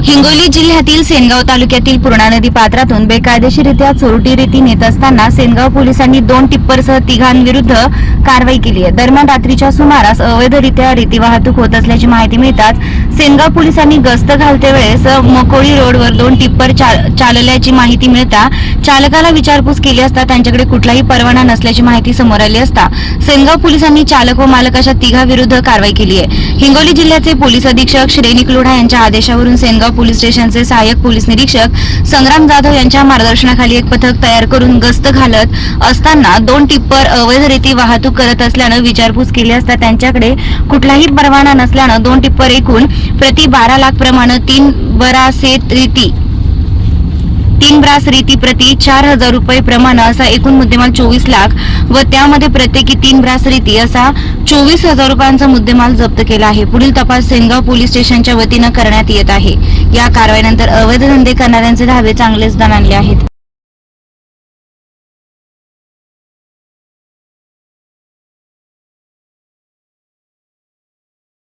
हिंगोली जिल्ह्यातील सेनगाव तालुक्यातील पूर्णा नदी पात्रातून बेकायदेशीररित्या चोरटी रेती नेत असताना सेनगाव पोलिसांनी 2 टिप्परसह तिघांविरुद्ध कारवाई केली आहे। दरम्यान रात्रीच्या सुमारास अवैधरित्या रेती वाहतूक होत असल्याची माहिती मिळताच सेनगाव पोलिसांनी गस्त घालते वेळेस मकोळी रोडवर 2 टिप्पर चालल्याची माहिती मिळता चालकाला विचारपूस केली असता त्यांच्याकडे कुठलाही परवाना नसल्याची माहिती समोर आली असता सेनगाव पोलिसांनी चालक व मालक अशा तिघांविरुद्ध कारवाई केली आहे। हिंगोली जिल्ह्याचे पोलीस अधीक्षक श्रेनिक लोढा यांच्या आदेशावरून सेनगाव पोलीस स्टेशनचे सहाय्यक पोलीस निरीक्षक संग्राम जाधव यांच्या मार्गदर्शनाखाली एक पथक तयार करून गस्त घालत असताना 2 टिप्पर अवैध रेती वाहतूक करत असल्यानं विचारपूस केली असता त्यांच्याकडे कुठलाही परवाना नसल्यानं 2 टिप्पर एकूण प्रति 12 लाख प्रमाणे 3 ब्रास रेती प्रति 4,000 रुपये प्रमाणे असा एकूण मुद्देमाल 24 लाख व त्यामध्ये प्रत्येकी 3 ब्रास रेती असा 24,000 रुपयांचा मुद्देमाल जप्त केला आहे। पुढील तपास सेनगाव पोलीस स्टेशनच्या वतीनं करण्यात येत आहे। या कारवाईनंतर अवैध धंदे करणाऱ्यांचे धावे चांगलेच दणाणले आहेत।